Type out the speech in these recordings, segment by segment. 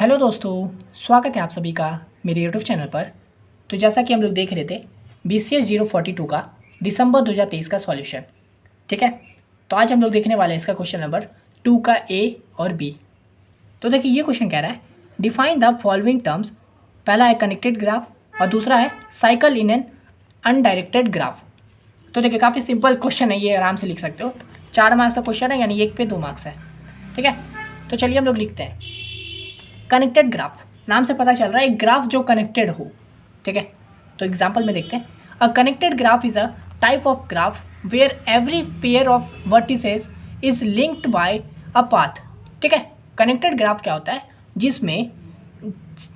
Hello दोस्तों, स्वागत है आप सभी का मेरे यूट्यूब चैनल पर। तो जैसा कि हम लोग देख रहे थे BCS 042 का दिसंबर 2023 का सॉल्यूशन, ठीक है। तो आज हम लोग देखने वाले हैं इसका क्वेश्चन नंबर 2 का A और B। तो देखिए ये क्वेश्चन कह रहा है डिफाइन द फॉलोइंग टर्म्स। पहला है कनेक्टेड ग्राफ और दूसरा है cycle in an undirected graph. तो देखिए काफ़ी सिंपल क्वेश्चन है, ये आराम से लिख सकते हो। 4 मार्क्स का क्वेश्चन है, यानी 1 पे 2 मार्क्स है, ठीक है। तो चलिए हम लोग लिखते हैं कनेक्टेड ग्राफ। नाम से पता चल रहा है एक ग्राफ जो कनेक्टेड हो, ठीक है। तो एग्जांपल में देखते हैं, a connected graph is a type of graph where every pair of vertices is linked by a path, ठीक है। कनेक्टेड ग्राफ क्या होता है, जिसमें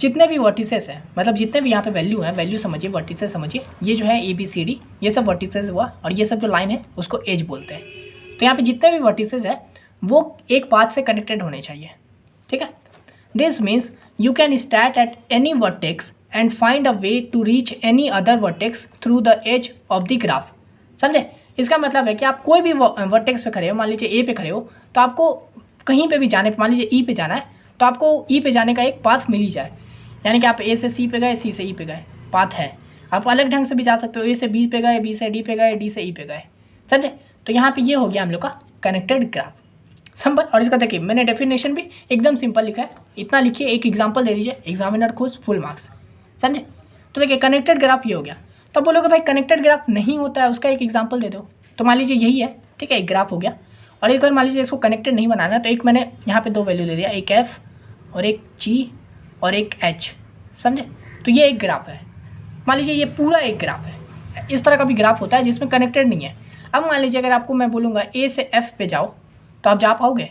जितने भी वर्टिसेस हैं, मतलब जितने भी यहाँ पे वैल्यू हैं, वैल्यू समझिए, वर्टिसेस समझिए, ये जो है ABCD ये सब वर्टिसेस हुआ, और ये सब जो लाइन है उसको एज बोलते हैं। तो यहाँ पे जितने भी वर्टिसेस है वो एक पाथ से कनेक्टेड होने चाहिए, ठीक है। This means you can start at any vertex and find a way to reach any other vertex through the edge of the graph। समझे? इसका मतलब है कि आप कोई भी वर्टेक्स पे खड़े हो, मान लीजिए A पे खड़े हो, तो आपको कहीं पे भी जाने, मान लीजिए E पे जाना है, तो आपको E पे जाने का एक पाथ मिल ही जाए। यानी कि आप A से C पे गए, C से E पे गए, पाथ है। आप अलग ढंग से भी जा सकते हो, A से B पे गए, B से D पे गए, D से E पे गए, समझे। तो यहाँ पे ये हो गया हम लोग का कनेक्टेड ग्राफ, सिंपल। और इसका देखिए मैंने डेफिनेशन भी एकदम सिंपल लिखा है, इतना लिखिए, एक एग्जांपल दे दीजिए, एग्जामिनर खुश, फुल मार्क्स, समझे। तो देखिए कनेक्टेड ग्राफ ये हो गया। तो बोलोगे भाई कनेक्टेड ग्राफ नहीं होता है, उसका एक एग्जांपल दे दो। तो मान लीजिए यही है, ठीक है, एक ग्राफ हो गया। और एक बार मान लीजिए इसको कनेक्टेड नहीं बनाना, तो एक मैंने यहाँ पे 2 वैल्यू दे दिया, एक F और एक G और एक H, समझे। तो ये एक ग्राफ है, मान लीजिए ये पूरा एक ग्राफ है। इस तरह का भी ग्राफ होता है जिसमें कनेक्टेड नहीं है। अब मान लीजिए अगर आपको मैं बोलूँगा A से F पे जाओ, तो आप जा पाओगे?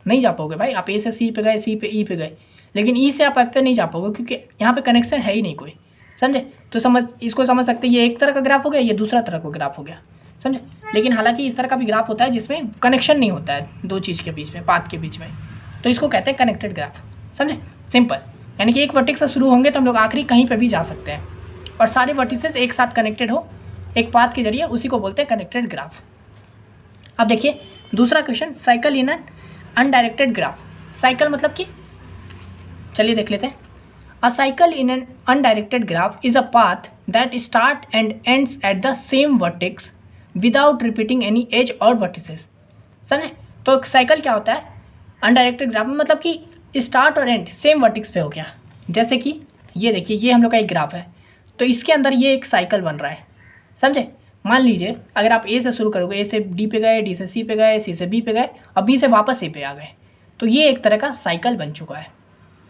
नहीं जा पाओगे भाई। आप A से C पे गए, C पे E पे गए, लेकिन E से आप F पे नहीं जा पाओगे, क्योंकि यहाँ पे कनेक्शन है ही नहीं कोई, समझे। तो इसको समझ सकते हैं, ये एक तरह का ग्राफ हो गया, ये दूसरा तरह का ग्राफ हो गया, समझे। लेकिन हालांकि इस तरह का भी ग्राफ होता है जिसमें कनेक्शन नहीं होता है दो चीज़ के बीच में, पाथ के बीच में, तो इसको कहते हैं कनेक्टेड ग्राफ, समझे, सिंपल। यानी कि एक वर्टेक्स से शुरू होंगे तो हम लोग आखिरी कहीं पर भी जा सकते हैं, और सारे वर्टिसेस एक साथ कनेक्टेड हो एक पाथ के जरिए, उसी को बोलते हैं कनेक्टेड ग्राफ। अब देखिए दूसरा question, cycle in an undirected graph. Cycle मतलब कि, चलिए देख लेते हैं। अ cycle in an undirected graph is a path that start and ends at the same vertex without repeating any as और वर्टिसेस, समझे। तो साइकिल क्या होता है अनडायरेक्टेड ग्राफ में, मतलब कि स्टार्ट और एंड सेम वर्टेक्स पे हो गया। जैसे कि ये देखिए, ये हम लोग का एक ग्राफ है, तो इसके अंदर ये एक साइकिल बन रहा है, समझे। मान लीजिए अगर आप A से शुरू करोगे, A से D पे गए, D से C पे गए, C से B पे गए, और B से वापस A पे आ गए, तो ये एक तरह का साइकिल बन चुका है,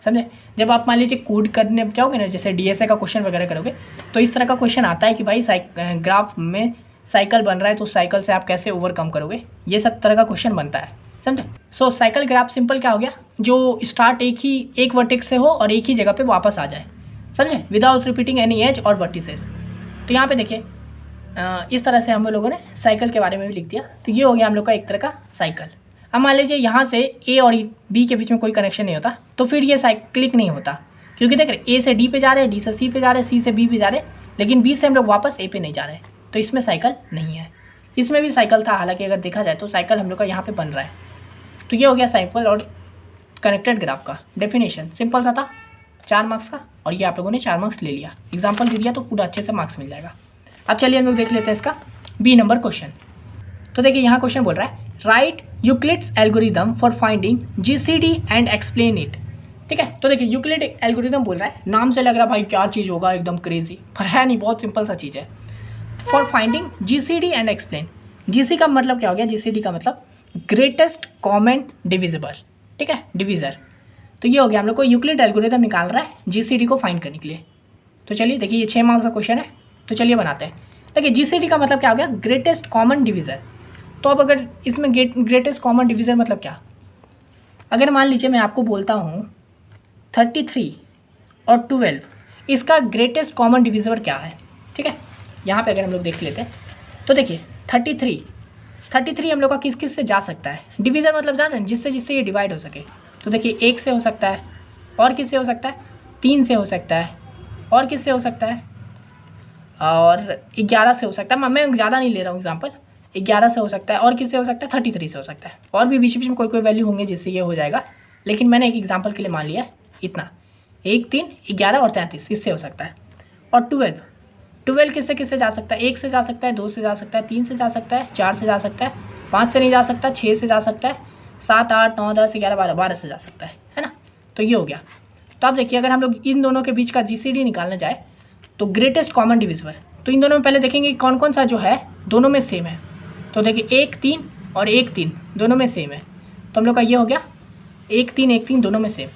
समझे। जब आप मान लीजिए कोड करने जाओगे ना, जैसे DSA का क्वेश्चन वगैरह करोगे, तो इस तरह का क्वेश्चन आता है कि भाई ग्राफ में साइकिल बन रहा है, तो साइकिल से आप कैसे ओवरकम करोगे, ये सब तरह का क्वेश्चन बनता है, समझे। सो साइकिल ग्राफ सिंपल क्या हो गया, जो स्टार्ट एक वर्टेक्स से हो और एक ही जगह पर वापस आ जाए, समझे, विदाउट रिपीटिंग एनी एज और वर्टिसेस। तो यहाँ पर देखिए इस तरह से हम लोगों ने साइकिल के बारे में भी लिख दिया। तो ये हो गया हम लोग का एक तरह का साइकिल। अब मान लीजिए यहाँ से A और B के बीच में कोई कनेक्शन नहीं होता, तो फिर ये साइक्लिक नहीं होता, क्योंकि देख रहे A से D पे जा रहे हैं, D से C पे जा रहे हैं, C से B पे जा रहे हैं, लेकिन B से हम लोग वापस A पे नहीं जा रहे हैं, तो इसमें साइकिल नहीं है। इसमें भी साइकिल था, हालांकि अगर देखा जाए तो साइकिल हम लोग का यहाँ पर बन रहा है। तो ये हो गया साइकिल और कनेक्टेड ग्राफ का डेफिनेशन, सिंपल सा था, 4 मार्क्स का, और ये आप लोगों ने 4 मार्क्स ले लिया। एग्जाम्पल दे दिया तो पूरा अच्छे से मार्क्स मिल जाएगा। अब चलिए हम लोग देख लेते हैं इसका B नंबर क्वेश्चन। तो देखिए यहाँ क्वेश्चन बोल रहा है right Euclid's algorithm for finding GCD and explain it, ठीक है। तो देखिए यूक्लिड एल्गोरिदम बोल रहा है, नाम से लग रहा है भाई क्या चीज़ होगा एकदम क्रेजी, पर है नहीं, बहुत सिंपल सा चीज़ है। For finding GCD and explain, GC का मतलब क्या हो गया, GCD का मतलब ग्रेटेस्ट कॉमन डिविजिबल, ठीक है, डिविजर। तो ये हो गया हम लोग को यूक्लिड एल्गोरिदम निकाल रहा है GCD को फाइंड करने के लिए। तो चलिए देखिए ये 6 मार्क्स का क्वेश्चन है, तो चलिए बनाते हैं। देखिए GCD का मतलब क्या हो गया, ग्रेटेस्ट कॉमन डिविज़र। तो अब अगर इसमें ग्रेटेस्ट कॉमन डिविज़र मतलब क्या, अगर मान लीजिए मैं आपको बोलता हूँ 33 और 12, इसका ग्रेटेस्ट कॉमन डिविज़र क्या है, ठीक है। यहाँ पे अगर हम लोग देख लेते हैं, तो देखिए 33 हम लोग का किस किस से जा सकता है, डिविज़र मतलब जान रहे हैं, जिससे ये डिवाइड हो सके। तो देखिए 1 से हो सकता है, और किससे हो सकता है, 3 से हो सकता है, और किससे हो सकता है, और 11 से हो सकता है। मैं ज़्यादा नहीं ले रहा हूँ एग्जांपल, 11 से हो सकता है, और किससे हो सकता है, 33 से हो सकता है, और भी बीच बीच में कोई वैल्यू होंगे जिससे ये हो जाएगा, लेकिन मैंने एक एग्जांपल के लिए मान लिया इतना 1 3 11 और 33 इससे हो सकता है। और 12 किससे किससे जा सकता है, 1 से जा सकता है, 2 से जा सकता है, 3 से जा सकता है, 4 से जा सकता है, 5 से नहीं जा सकता, 6 से जा सकता है, 7 8 9 10 11 12 से जा सकता है ना। तो ये हो गया। तो आप देखिए अगर हम लोग इन दोनों के बीच का GCD निकालना जाए तो ग्रेटेस्ट कॉमन डिविजिबल, तो इन दोनों में पहले देखेंगे कौन कौन सा जो है दोनों में सेम है। तो देखिए 1 3 और 1 3 दोनों में सेम है, तो हम लोग का ये हो गया 1 3 दोनों में सेम।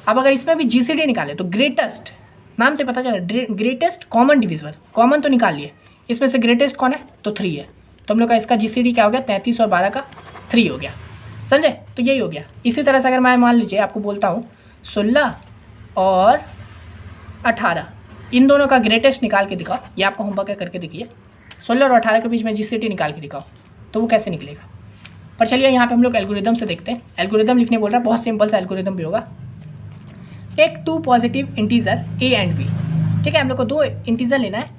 अब अगर इसमें भी GCD निकाले तो ग्रेटेस्ट नाम से पता चला, ग्रेटेस्ट कॉमन डिविजिबल, कॉमन तो निकाल लिए, इसमें से ग्रेटेस्ट कौन है तो 3 है, तो हम लोग का इसका GCD क्या हो गया 33 और 12 का 3 हो गया, समझे। तो यही हो गया। इसी तरह से अगर मैं मान लीजिए आपको बोलता हूँ 16 और 18 इन दोनों का ग्रेटेस्ट निकाल के दिखाओ, ये आपको होमवर्क करके दिखिए, 16 और 18 के बीच में GCD निकाल के दिखाओ तो वो कैसे निकलेगा। पर चलिए यहाँ पे हम लोग एल्गोरिदम से देखते हैं। एल्गोरिदम लिखने बोल रहा है, बहुत सिंपल सा एल्गोरिदम भी होगा। Take 2 positive integer A and B, ठीक है, हम लोग को 2 इंटीजर लेना है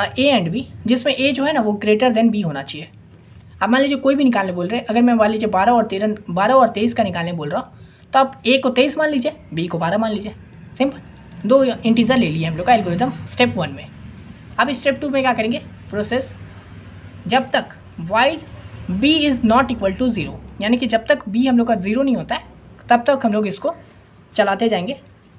A एंड B, जिसमें A जो है ना वो ग्रेटर देन B होना चाहिए। अब मान लीजिए कोई भी निकालने बोल रहे हैं, अगर मैं मान लीजिए 12 और 23 का निकालने बोल रहा हूँ तो आप A को 23 मान लीजिए, B को 12 मान लीजिए, सिंपल। 2 इंटीजर ले लिए हम लोग का एल्गोरिदम स्टेप 1 में। अब स्टेप 2 में क्या करेंगे, प्रोसेस जब तक while B is not equal to 0, यानी कि जब तक B हम लोग का 0 नहीं होता है तब तक हम लोग इसको चलाते जाएंगे।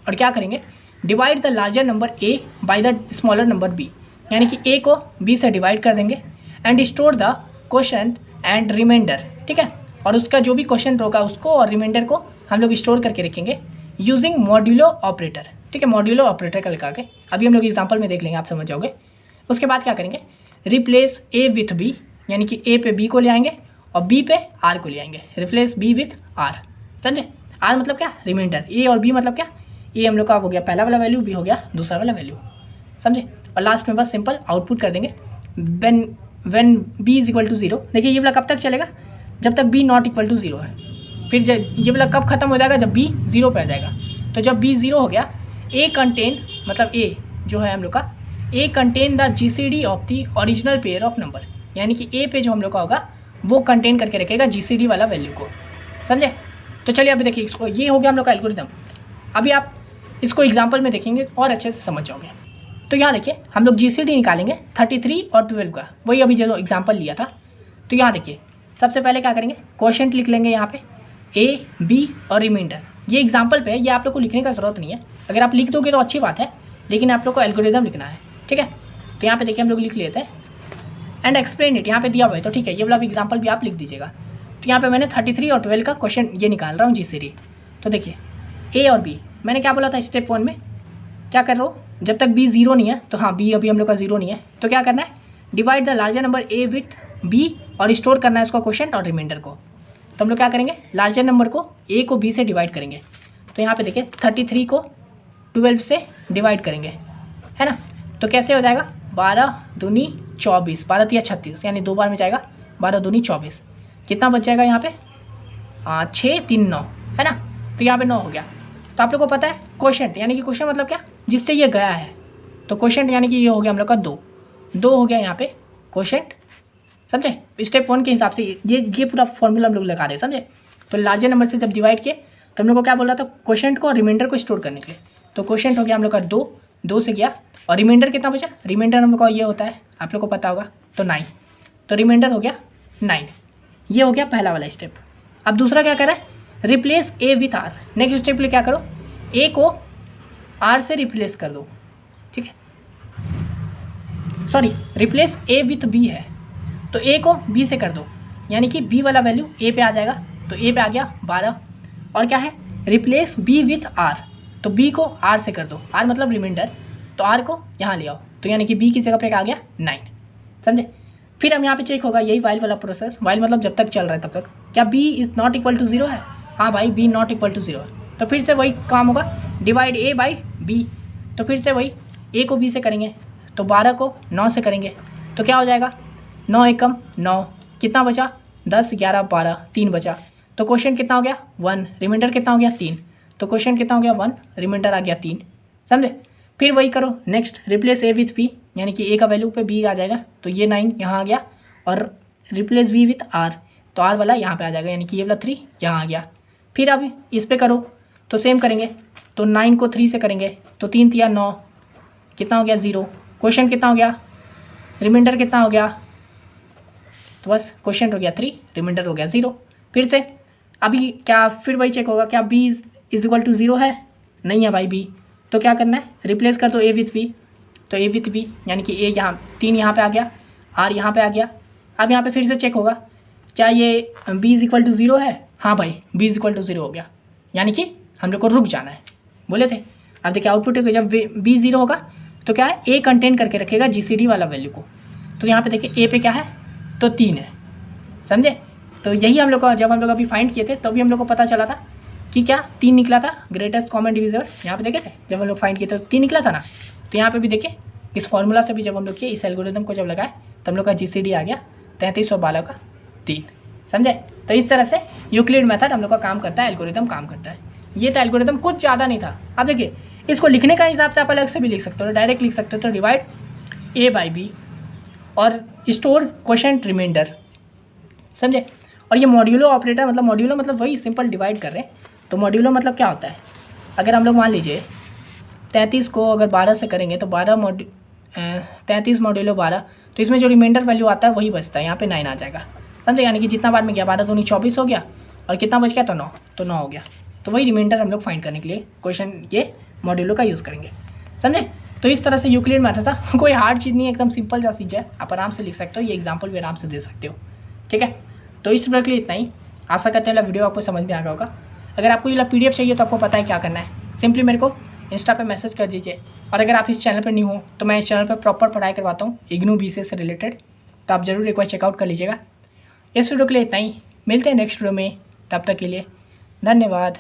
और क्या करेंगे, divide the larger number A by the smaller number B, यानी कि A को B से डिवाइड कर देंगे and store the quotient and remainder, ठीक है, और उसका जो भी क्वोशंट होगा उसको और रिमाइंडर को हम लोग स्टोर करके रखेंगे यूजिंग मॉड्यूलो ऑपरेटर, ठीक है, मॉड्यूलो ऑपरेटर का लगा के। अभी हम लोग एग्जांपल में देख लेंगे, आप समझ जाओगे। उसके बाद क्या करेंगे, रिप्लेस A विथ B, यानी कि A पे B को ले आएंगे और B पे R को ले आएंगे, रिप्लेस B विथ R, समझे। R मतलब क्या, रिमाइंडर, A और B मतलब क्या, A हम लोग का हो गया पहला वाला वैल्यू, B हो गया दूसरा वाला वैल्यू, समझे। और लास्ट में बस सिंपल आउटपुट कर देंगे when B is equal to 0। देखिए ये वाला कब तक चलेगा, जब तक B नॉट इक्वल टू 0 है। फिर ये वाला कब खत्म हो जाएगा, जब B 0 पे आ जाएगा। तो जब B 0 हो गया, A कंटेन मतलब A जो है हम लोग का, A contain the GCD of the original pair of number, यानी कि A पे जो हम लोग का होगा वो कंटेन करके रखेगा GCD वाला वैल्यू को, समझे। तो चलिए अभी देखिए इसको, ये हो गया हम लोग का एल्गोरिदम। अभी आप इसको एग्जाम्पल में देखेंगे और अच्छे से समझ जाओगे। तो यहाँ देखिए हम लोग GCD निकालेंगे 33 और 12 का, वही अभी जो एग्जाम्पल लिया था। तो यहाँ देखिए सबसे पहले क्या करेंगे, क्वोशंट लिख लेंगे यहाँ पे A B और रिमाइंडर। ये एग्जाम्पल पे है, ये आप लोग को लिखने का ज़रूरत नहीं है, अगर आप लिख दोगे तो अच्छी बात है, लेकिन आप लोग को एल्गोरिदम लिखना है, ठीक है। तो यहाँ पे देखिए हम लोग लिख लेते हैं एंड एक्सप्लेन इट, यहाँ पे दिया हुआ है तो ठीक है, ये वाला एग्जाम्पल भी आप लिख दीजिएगा। तो यहाँ पे मैंने 33 और 12 का क्वेश्चन ये निकाल रहा हूँ GCD। तो देखिए A और B, मैंने क्या बोला था स्टेप 1 में, क्या कर रहा हूँ, जब तक B 0 नहीं है, तो हाँ B अभी हम लोग का 0 नहीं है, तो क्या करना है, divide the larger number A with B और स्टोर करना है उसका क्वोशंट और रिमाइंडर को। तो हम लोग क्या करेंगे, लार्जर नंबर को A को B से डिवाइड करेंगे। तो यहाँ पे देखिए 33 को 12 से डिवाइड करेंगे, है ना। तो कैसे हो जाएगा, 12 दूनी 24, 12 तिया 36, यानी 2 बार में जाएगा, 12 दूनी 24, कितना बच जाएगा यहाँ पे 6 3 9, है ना। तो यहाँ पे 9 हो गया। तो आप लोग को पता है क्वोशंट, यानी कि क्वोशंट मतलब क्या, जिससे ये गया है, तो क्वोशंट यानी कि ये हो गया हम लोग का 2 हो गया यहाँ पे क्वोशंट, समझे। स्टेप 1 के हिसाब से ये पूरा फॉर्मूला हम लोग लगा रहे हैं, समझे। तो लार्जर नंबर से जब डिवाइड किए तो हम लोग को क्या बोल रहा था, क्वोशंट को और रिमाइंडर को स्टोर करने के लिए। तो क्वोशंट हो गया हम लोग का 2 से गया, और रिमाइंडर कितना बचा, रिमाइंडर हम लोग का ये होता है, आप लोग को पता होगा, तो 9, तो रिमाइंडर हो गया 9। ये हो गया पहला वाला स्टेप। अब दूसरा क्या कर रहा है, replace A with R। Next step लिए क्या करो, A को R से रिप्लेस कर दो, ठीक है, sorry replace A with B है, तो A को B से कर दो, यानी कि B वाला वैल्यू A पे आ जाएगा। तो A पे आ गया 12, और क्या है, रिप्लेस B विथ R, तो B को R से कर दो, R मतलब रिमाइंडर, तो R को यहाँ ले आओ, तो यानी कि B की जगह पे आ गया 9, समझे। फिर हम यहाँ पे चेक होगा, यही वाइल वाला प्रोसेस, वाइल मतलब जब तक चल रहा है तब तक। क्या B is not equal to 0 है, हाँ भाई B नॉट इक्वल टू 0 है, तो फिर से वही काम होगा, डिवाइड A बाई B। तो फिर से वही A को B से करेंगे, तो 12 को 9 से करेंगे, तो क्या हो जाएगा, 9 एकम 9, कितना बचा 10 11 12, 3 बचा। तो क्वेश्चन कितना हो गया 1, रिमाइंडर कितना हो गया 3, तो क्वेश्चन कितना हो गया 1, रिमाइंडर आ गया 3, समझे। फिर वही करो next, replace A with B, यानी कि A का वैल्यू पे B आ जाएगा, तो ये 9 यहाँ आ गया, और रिप्लेस B विथ R, तो R वाला यहाँ पे आ जाएगा, यानी कि ये वाला 3 यहाँ आ गया। फिर अब इस पे करो तो सेम करेंगे, तो 9 को 3 से करेंगे तो 3 तिया 9, कितना हो गया 0। क्वेश्चन कितना हो गया, रिमाइंडर कितना हो गया, तो बस क्वेश्चन हो गया 3, रिमाइंडर हो गया 0। फिर से अभी क्या फिर वही चेक होगा, क्या b इज इक्वल टू 0 है, नहीं है भाई b, तो क्या करना है, रिप्लेस कर दो a विथ b, तो a विथ b यानी कि a यहाँ 3 यहाँ पे आ गया, r यहाँ पे आ गया। अब यहाँ पे फिर से चेक होगा क्या ये b इज इक्वल टू 0 है, हाँ भाई b इज इक्वल टू 0 हो गया, यानी कि हम लोग को रुक जाना है, बोले थे। अब देखिए आउटपुट है, जब b 0 होगा तो क्या है, a कंटेन करके रखेगा GCD वाला वैल्यू को, तो यहाँ पे देखिए a पे क्या है, तो 3 है, समझे। तो यही हम लोग को जब हम लोग अभी फाइंड किए थे तो भी हम लोग को पता चला था कि क्या 3 निकला था, ग्रेटेस्ट कॉमन डिविजर। यहाँ पे देखे थे जब हम लोग फाइंड किए थे 3 निकला था ना, तो यहाँ पे भी देखिए इस फॉर्मूला से भी जब हम लोग किए, इस एल्गोरिदम को जब लगाए तो हम लोग का GCD आ गया 33 और 12 का 3, समझे। तो इस तरह से यूक्लिड मेथड हम लोग का काम करता है, एल्गोरिदम काम करता है। ये था एल्गोरिदम, कुछ ज़्यादा नहीं था। अब देखिए इसको लिखने का हिसाब से आप अलग से भी लिख सकते हो, डायरेक्ट लिख सकते हो, तो डिवाइड a बाई b और स्टोर क्वोशिएंट रिमाइंडर, समझे। और ये मॉड्यूलो ऑपरेटर, मतलब मॉड्यूलो मतलब वही सिंपल डिवाइड कर रहे हैं। तो मॉड्यूलो मतलब क्या होता है, अगर हम लोग मान लीजिए 33 को अगर 12 से करेंगे तो 33 मॉड्यूलो 12, तो इसमें जो रिमाइंडर वैल्यू आता है वही बचता है, यहाँ पे 9 आ जाएगा, समझे। यानी कि जितना बार में गया 12 दूनी 24 हो गया, और कितना बच गया, तो 9 हो गया। तो वही रिमाइंडर हम लोग फाइंड करने के लिए क्वेश्चन ये मॉड्यूलो का यूज़ करेंगे, समझे। तो इस तरह से यूक्लिड मेथड था, कोई हार्ड चीज़ नहीं है, एकदम सिंपल सा चीज़ है, आप आराम से लिख सकते हो, ये एग्जाम्पल भी आराम से दे सकते हो, ठीक है। तो इस वीडियो के लिए इतना ही, आशा करते हैं वीडियो आपको समझ में आ गया होगा। अगर आपको ये PDF चाहिए तो आपको पता है क्या करना है, सिंपली मेरे को इंस्टा पे मैसेज कर दीजिए। और अगर आप इस चैनल पर न्यू हो तो मैं इस चैनल पर प्रॉपर पढ़ाई करवाता हूँ इग्नू BCS से रिलेटेड, तो आप ज़रूर एक बार चेकआउट कर लीजिएगा। इस वीडियो के लिए इतना ही, मिलते हैं नेक्स्ट वीडियो में, तब तक के लिए धन्यवाद।